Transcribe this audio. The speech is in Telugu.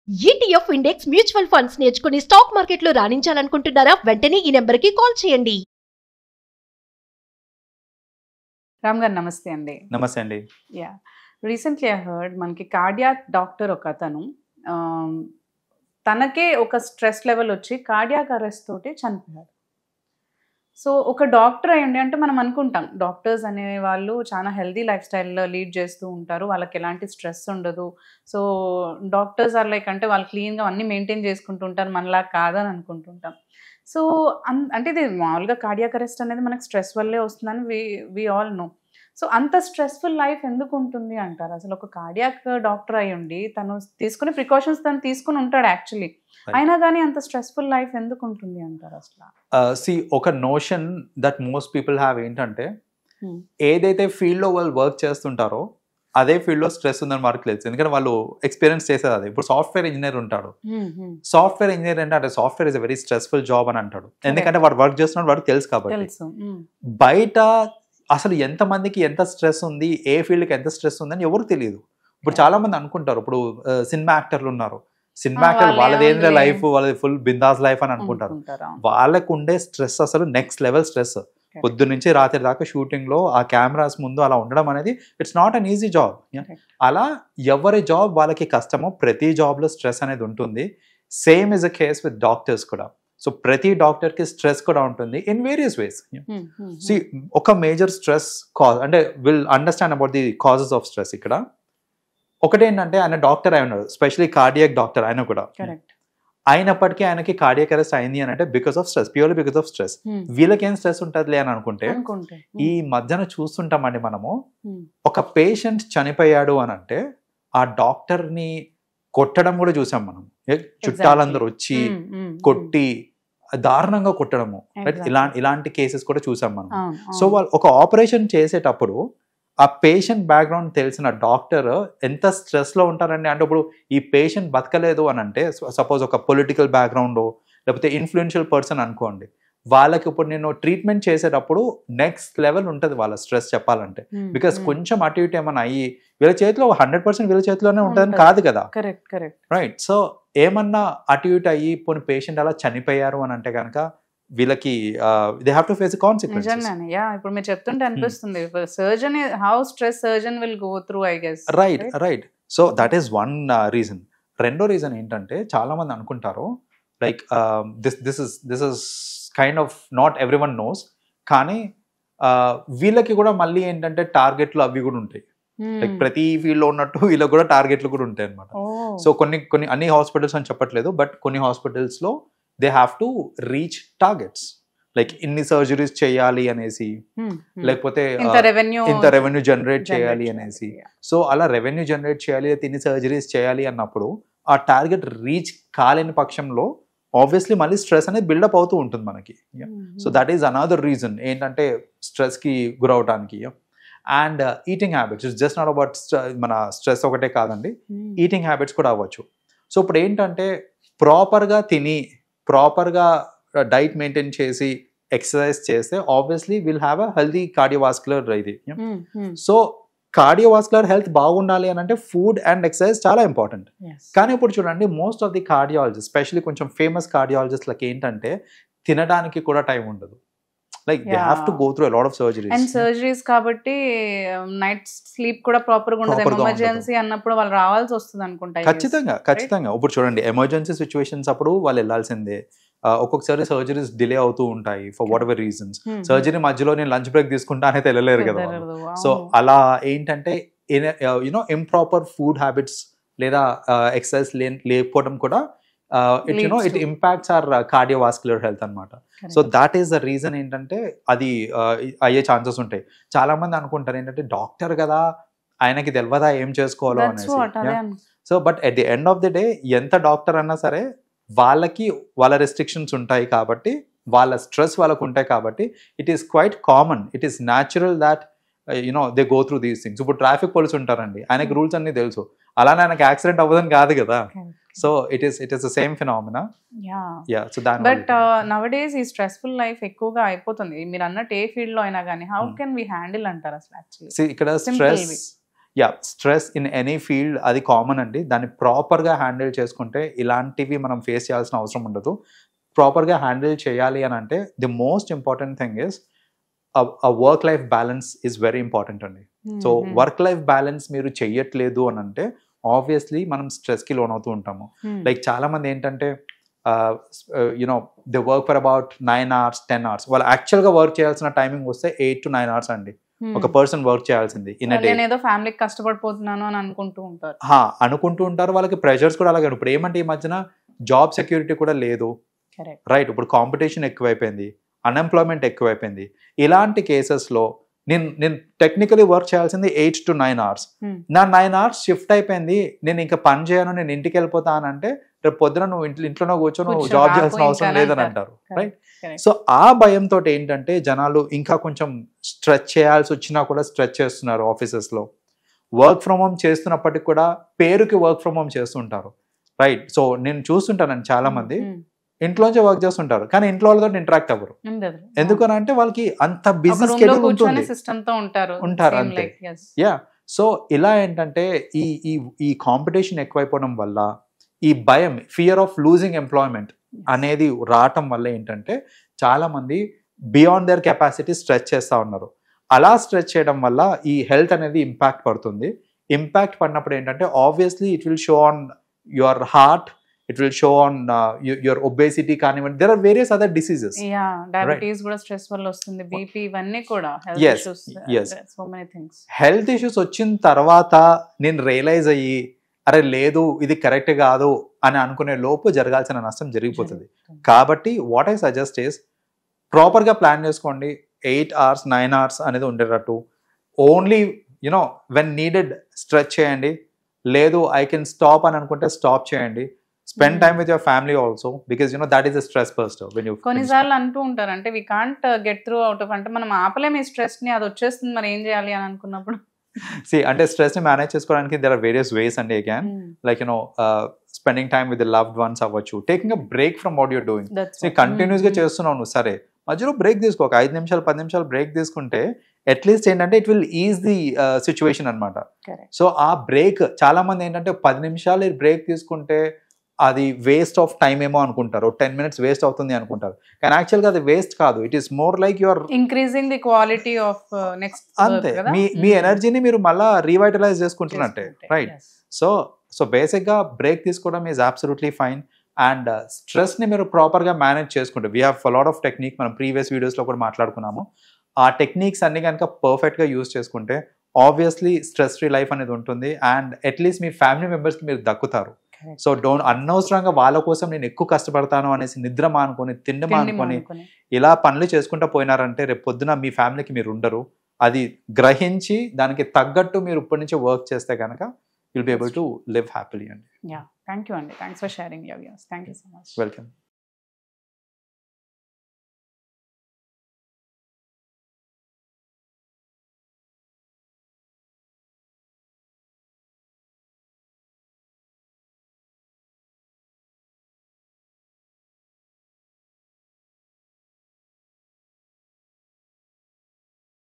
ETF ఇండెక్స్ మ్యూచువల్ ఫండ్స్ నేర్చుకుని స్టాక్ మార్కెట్లో రాణించాలనుకుంటున్నారా? వెంటనే ఈ నెంబర్కి కాల్ చేయండి. రామ్ గారు నమస్తే అండి. నమస్తే అండి. యా, రీసెంట్లీ ఐ హర్డ్ మనకి కార్డియాక్ డాక్టర్ ఒక అతను తనకే ఒక స్ట్రెస్ లెవెల్ వచ్చి కార్డియాక్ అరెస్ట్ తోటి చనిపోయారు. సో ఒక డాక్టర్ అయ్యండి అంటే మనం అనుకుంటాం డాక్టర్స్ అనే వాళ్ళు చాలా హెల్దీ లైఫ్ స్టైల్లో లీడ్ చేస్తూ ఉంటారు, వాళ్ళకి ఎలాంటి స్ట్రెస్ ఉండదు. సో డాక్టర్స్ ఆర్ లైక్ అంటే వాళ్ళు క్లీన్గా అన్నీ మెయింటైన్ చేసుకుంటూ ఉంటారు, మనలా కాదని అనుకుంటుంటాం. సో అంటే ఇది మామూలుగా కార్డియాక్ అరెస్ట్ అనేది మనకు స్ట్రెస్ వల్లే వస్తుందని వి ఆల్ నో. సో అంత స్ట్రెస్ఫుల్ లైఫ్ ఎందుకు ఉంటుంది అంటారు? అసలు ఒక కార్డియాక్ డాక్టర్ అయి ఉండి తను తీసుకునే ప్రికాషన్స్ తను తీసుకుని ఉంటాడు యాక్చువల్లీ, అయినా కానీ అంత స్ట్రెస్ఫుల్ లైఫ్ ఎందుకు ఉంటుంది అంటారు అసలు? ఒక notion that most people have ఏంటంటే ఏదైతే ఫీల్డ్లో వాళ్ళు వర్క్ చేస్తుంటారో అదే ఫీల్డ్లో స్ట్రెస్ ఉందని వాళ్ళకి తెలుసు, ఎందుకంటే వాళ్ళు ఎక్స్పీరియన్స్ చేసేది అదే. ఇప్పుడు సాఫ్ట్వేర్ ఇంజనీర్ ఉంటాడు, సాఫ్ట్వేర్ ఇంజనీర్ అంటే software is a very stressful job అని అంటాడు, ఎందుకంటే వాడు వర్క్ చేస్తున్నాడు వాడికి తెలుసు కాబట్టి. బయట అసలు ఎంతమందికి ఎంత స్ట్రెస్ ఉంది, ఏ ఫీల్డ్కి ఎంత స్ట్రెస్ ఉందని ఎవరు తెలియదు. ఇప్పుడు చాలా మంది అనుకుంటారు, ఇప్పుడు సినిమా యాక్టర్లు ఉన్నారు, సినిమా యాక్టర్ వాళ్ళదేంద్ర లైఫ్ వాళ్ళది ఫుల్ బిందాస్ లైఫ్ అని అనుకుంటారు. వాళ్ళకు ఉండే స్ట్రెస్ అసలు నెక్స్ట్ లెవెల్ స్ట్రెస్. పొద్దు నుంచి రాత్రి దాకా షూటింగ్ లో ఆ కెమెరాస్ ముందు అలా ఉండడం అనేది it's not an easy job. అలా ఎవరి జాబ్ వాళ్ళకి కష్టమో, ప్రతి జాబ్ లో స్ట్రెస్ అనేది ఉంటుంది. Same is a case with doctors కూడా. సో ప్రతి డాక్టర్ కి స్ట్రెస్ కూడా ఉంటుంది ఇన్ వేరియస్ వేస్. సి ఒక మేజర్ స్ట్రెస్ కాజ్ అంటే will understand about the causes of stress. ఇక్కడ ఒకటేంటంటే ఆయన డాక్టర్ అయి ఉన్నాడు, స్పెషలీ కార్డియాక్ డాక్టర్ ఆయన కూడా. అయినప్పటికీ ఆయనకి కార్డియాక్ అరెస్ట్ అయింది అని అంటే because of stress, purely because of stress. వీళ్ళకేం స్ట్రెస్ ఉంటుందిలే అని అనుకుంటే ఈ మధ్యన చూస్తుంటామండి మనము, ఒక పేషెంట్ చనిపోయాడు అని అంటే ఆ డాక్టర్ ని కొట్టడం కూడా చూసాం మనం. చుట్టాలందరూ వచ్చి కొట్టి దారుణంగా కొట్టడము, ఇలాంటి కేసెస్ కూడా చూసాం మనం. సో వాళ్ళు ఒక ఆపరేషన్ చేసేటప్పుడు ఆ పేషెంట్ బ్యాక్గ్రౌండ్ తెలిసిన డాక్టర్ ఎంత స్ట్రెస్ లో ఉంటారండి. అంటే ఇప్పుడు ఈ పేషెంట్ బతకలేదు అని అంటే సపోజ్ ఒక పొలిటికల్ బ్యాక్గ్రౌండ్ లేకపోతే ఇన్ఫ్లుయెన్షియల్ పర్సన్ అనుకోండి, వాళ్ళకి ఇప్పుడు నేను ట్రీట్మెంట్ చేసేటప్పుడు నెక్స్ట్ లెవెల్ ఉంటుంది వాళ్ళ స్ట్రెస్ చెప్పాలంటే. బికాస్ కొంచెం అటు ఇటు ఏమన్నా అయ్యి వీళ్ళ చేతిలో 100% వీళ్ళ చేతిలోనే ఉంటుందని కాదు కదా, రైట్? సో ఏమన్నా అటు ఇటు అయ్యి పోనీ పేషెంట్ అలా చనిపోయారు అని అంటే కనుక వీళ్ళకి they have to face consequences. Yeah, ఇప్పుడు మీరు చెప్తుంటే అనిపిస్తుంది surgeon how stress surgeon will go through, I guess. Right. So that is one reason. రెండో రీజన్ ఏంటంటే చాలా మంది అనుకుంటారు like this is kind of not everyone knows, కానీ వీళ్ళకి కూడా మళ్ళీ ఏంటంటే టార్గెట్లు అవి కూడా ఉంటాయి. లైక్ ప్రతి ఫీల్డ్ లో ఉన్నట్టు వీళ్ళకి కూడా టార్గెట్లు కూడా ఉంటాయి అనమాట. సో కొన్ని అన్ని హాస్పిటల్స్ అని చెప్పట్లేదు, బట్ కొన్ని హాస్పిటల్స్ లో they have to reach targets, like ఇన్ని సర్జరీస్ చేయాలి అనేసి, లేకపోతే ఇంత రెవెన్యూ జనరేట్ చేయాలి అనేసి. సో అలా రెవెన్యూ జనరేట్ చేయాలి, ఇన్ని సర్జరీస్ చేయాలి అన్నప్పుడు ఆ టార్గెట్ రీచ్ కాలేని పక్షంలో ఆబ్వియస్లీ మళ్ళీ స్ట్రెస్ అనేది బిల్డప్ అవుతూ ఉంటుంది మనకి. So that is another reason ఏంటంటే స్ట్రెస్ కి గురవడానికి. And eating habits it's just not about మన స్ట్రెస్ ఒకటే కాదండి, ఈటింగ్ హ్యాబిట్స్ కూడా అవ్వచ్చు. సో ఇప్పుడు ఏంటంటే ప్రాపర్గా తిని ప్రాపర్గా డైట్ మెయింటైన్ చేసి ఎక్సర్సైజ్ చేస్తే obviously will have a healthy cardiovascular ఇది. సో కార్డియోవాస్కులర్ హెల్త్ బాగుండాలి అని అంటే ఫుడ్ అండ్ ఎక్సర్సైజ్ చాలా ఇంపార్టెంట్. కానీ ఇప్పుడు చూడండి most of the cardiologist, specially కొంచెం ఫేమస్ కార్డియాలజిస్ట్లకి ఏంటంటే తినడానికి కూడా టైం ఉండదు. Like they have to go through a lot of surgeries. And surgeries కాబట్టి నైట్ స్లీప్ కూడా ప్రాపర్ గా ఉండదు. ఎమర్జెన్సీ అన్నప్పుడు వాళ్ళు రావాల్సి వస్తుంది అనుకుంటా. ఖచ్చితంగా ఇప్పుడు చూడండి ఎమర్జెన్సీ సిచ్యువేషన్స్ అప్పుడు వాళ్ళు వెళ్ళాల్సిందే. ఒక్కొక్కసారి సర్జరీస్ డిలే అవుతూ ఉంటాయి for what ever reasons. Surgery మధ్యలో నేను లంచ్ బ్రేక్ తీసుకుంటా అనేది వెళ్ళలేరు కదా. సో అలా ఏంటంటే యూనో ఇంప్రాపర్ ఫుడ్ హ్యాబిట్స్ లేదా ఎక్సర్సైజ్ లేకపోవడం కూడా it impacts our cardiovascular health అన్నమాట. So that is the reason ఏంటంటే అది అయ్యే ఛాన్సెస్ ఉంటాయి. చాలా మంది అనుకుంటారు ఏంటంటే డాక్టర్ కదా ఆయనకి తెలియదా ఏం చేసుకోవాలో అనేసి. So but at the end of the day ఎంత డాక్టర్ అన్నా సరే వాళ్ళకి వాళ్ళ రెస్ట్రిక్షన్స్ ఉంటాయి కాబట్టి, వాళ్ళ స్ట్రెస్ వాళ్ళకు ఉంటాయి కాబట్టి it is quite common, it is natural that they go through these things. ఇప్పుడు ట్రాఫిక్ పోలీస్ ఉంటారండి, ఆయనకి రూల్స్ అన్ని తెలుసు, అలానే ఆయనకి యాక్సిడెంట్ అవ్వదని కాదు కదా. So it is the same phenomena. So but నవడేస్ ఈ స్ట్రెస్ఫుల్ లైఫ్ ఎక్కువగా అయిపోతుంది. మీరు అన్నట్టు ఏ ఫీల్డ్ లో అయినా కానీ హౌ కెన్ వి హ్యాండిల్ అంటారు అసలు? ఇక్కడ yeah stress in any field అది కామన్ అండి. దాన్ని ప్రాపర్గా హ్యాండిల్ చేసుకుంటే ఇలాంటివి మనం ఫేస్ చేయాల్సిన అవసరం ఉండదు. ప్రాపర్గా హ్యాండిల్ చేయాలి అని అంటే the most important thing is a work life balance is very important అండి. సో వర్క్ లైఫ్ బ్యాలెన్స్ మీరు చెయ్యట్లేదు అని అంటే ఆబ్వియస్లీ మనం స్ట్రెస్కి లోన్ అవుతూ ఉంటాము. లైక్ చాలా మంది ఏంటంటే you know they work for about 9 hours 10 hours. వాళ్ళు యాక్చువల్గా వర్క్ చేయాల్సిన టైమింగ్ వస్తే 8 to 9 hours అండి ఒక పర్సన్ వర్క్ చేయాల్సింది ఇన్ అ డే. ఏదో ఫ్యామిలీకి కష్టపడిపోతున్నాను అని అనుకుంటూ ఉంటారు. అనుకుంటూ ఉంటారు. వాళ్ళకి ప్రెషర్స్ కూడా అలాగే. ఇప్పుడు ఏమంటే ఈ మధ్యన జాబ్ సెక్యూరిటీ కూడా లేదు, రైట్? ఇప్పుడు కాంపిటీషన్ ఎక్కువైపోయింది, అన్ఎంప్లాయ్మెంట్ ఎక్కువైపోయింది. ఇలాంటి కేసెస్లో నేను టెక్నికలీ వర్క్ చేయాల్సింది 8 to 9 hours. నా 9 hours షిఫ్ట్ అయిపోయింది, నేను ఇంకా పని చేయను, నేను ఇంటికి వెళ్ళిపోతానంటే రేపు పొద్దున నువ్వు ఇంట్లోనో కూర్చొని జాబ్ చేయాల్సిన అవసరం లేదని అంటారు, రైట్? సో ఆ భయంతో ఏంటంటే జనాలు ఇంకా కొంచెం స్ట్రెచ్ చేయాల్సి వచ్చినా కూడా స్ట్రెచ్ చేస్తున్నారు. ఆఫీసెస్లో వర్క్ ఫ్రమ్ హోమ్ చేస్తున్నప్పటికి కూడా పేరుకి వర్క్ ఫ్రమ్ హోమ్ చేస్తుంటారు, రైట్? సో నేను చూస్తుంటానండి చాలా మంది ఇంట్లోంచే వర్క్ చేస్తుంటారు, కానీ ఇంట్లో వాళ్ళతో ఇంటరాక్ట్ అవ్వరు. ఎందుకనంటే వాళ్ళకి అంత బిజీ స్కెడ్యూల్ ఉంటుంది, ఉంటారు అంతే. యా, సో ఇలా ఏంటంటే ఈ కాంపిటీషన్ ఎక్కువైపోవడం వల్ల ఈ భయం, ఫియర్ ఆఫ్ లూజింగ్ ఎంప్లాయ్మెంట్ అనేది రావటం వల్ల ఏంటంటే చాలా మంది బియాండ్ దేర్ కెపాసిటీ స్ట్రెచ్ చేస్తూ ఉన్నారు. అలా స్ట్రెచ్ చేయడం వల్ల ఈ హెల్త్ అనేది ఇంపాక్ట్ పడుతుంది. ఇంపాక్ట్ పడినప్పుడు ఏంటంటే obviously it will show on your heart, it will show on your obesity కానివ్వండి. there are various other diseases. diabetes కూడా స్ట్రెస్ వల్ల వస్తుంది, బీపీ, ఇవన్నీ కూడా health issues. So many things. health issues వచ్చిన తర్వాత నేను రియలైజ్ అయ్యి అరే లేదు ఇది కరెక్ట్ కాదు అని అనుకునే లోపు జరగాల్సిన నష్టం జరిగిపోతుంది. కాబట్టి వాట్ ఐ సజెస్ట్ ఇస్ ప్రాపర్గా ప్లాన్ చేసుకోండి. 8 hours 9 hours అనేది ఉండేటట్టు. Only you know when needed stretch చేయండి. లేదు ఐ కెన్ స్టాప్ అని అనుకుంటే స్టాప్ చేయండి. Spend time with your family also, because you know that is a stress buster. కొన్నిసార్లు అంటూ ఉంటారు అంటే we can't get through out of, అంటే మనం ఆపలేము ఈ స్ట్రెస్ ని, అది వచ్చేస్తుంది, మరి ఏం చేయాలి అని అనుకున్నప్పుడు అంటే స్ట్రెస్ ని మేనేజ్ చేసుకోవడానికి there are various ways అండి. Again like you know spending time with the loved ones అవ్వచ్చు, taking a break from what you're doing. Continuous గా చేస్తున్నావు నువ్వు, సరే మధ్యలో బ్రేక్ తీసుకో, ఒక 5 నిమిషాలు 10 నిమిషాలు బ్రేక్ తీసుకుంటే అట్లీస్ట్ ఏంటంటే it will is the situation అనమాట. సో ఆ బ్రేక్ చాలా మంది ఏంటంటే 10 నిమిషాలు బ్రేక్ తీసుకుంటే అది వేస్ట్ ఆఫ్ టైం ఏమో అనుకుంటారు, 10 minutes వేస్ట్ అవుతుంది అనుకుంటారు, కానీ యాక్చువల్గా అది వేస్ట్ కాదు. It is more like your increasing the quality of next. అంతే, మీ ఎనర్జీని మీరు మళ్ళీ రీవైటలైజ్ చేసుకుంటున్నట్టే, రైట్? సో బేసిక్గా బ్రేక్ తీసుకోవడం ఈజ్ అబ్సల్యూట్లీ ఫైన్. అండ్ స్ట్రెస్ని మీరు ప్రాపర్గా మేనేజ్ చేసుకుంటే we have lot of technique, మనం ప్రీవియస్ వీడియోస్లో కూడా మాట్లాడుకున్నాము. ఆ టెక్నిక్స్ అన్ని కనుక పర్ఫెక్ట్గా యూజ్ చేసుకుంటే ఆబ్వియస్లీ స్ట్రెస్ ఫ్రీ లైఫ్ అనేది ఉంటుంది. అండ్ అట్లీస్ట్ మీ ఫ్యామిలీ మెంబర్స్కి మీరు దక్కుతారు. సో అనవసరంగా వాళ్ళ కోసం నేను ఎక్కువ కష్టపడతాను అనేసి నిద్ర మానుకొని, తిండి మానుకొని ఇలా పనులు చేసుకుంటూ పోయినారంటే రేపు పొద్దున మీ ఫ్యామిలీకి మీరు ఉండరు. అది గ్రహించి దానికి తగ్గట్టు మీరు ఇప్పటి నుంచి వర్క్ చేస్తే కనుక you'll be able to live happily. Yeah, thank you, Andy. Thanks for sharing your views. Thank you so much. Welcome.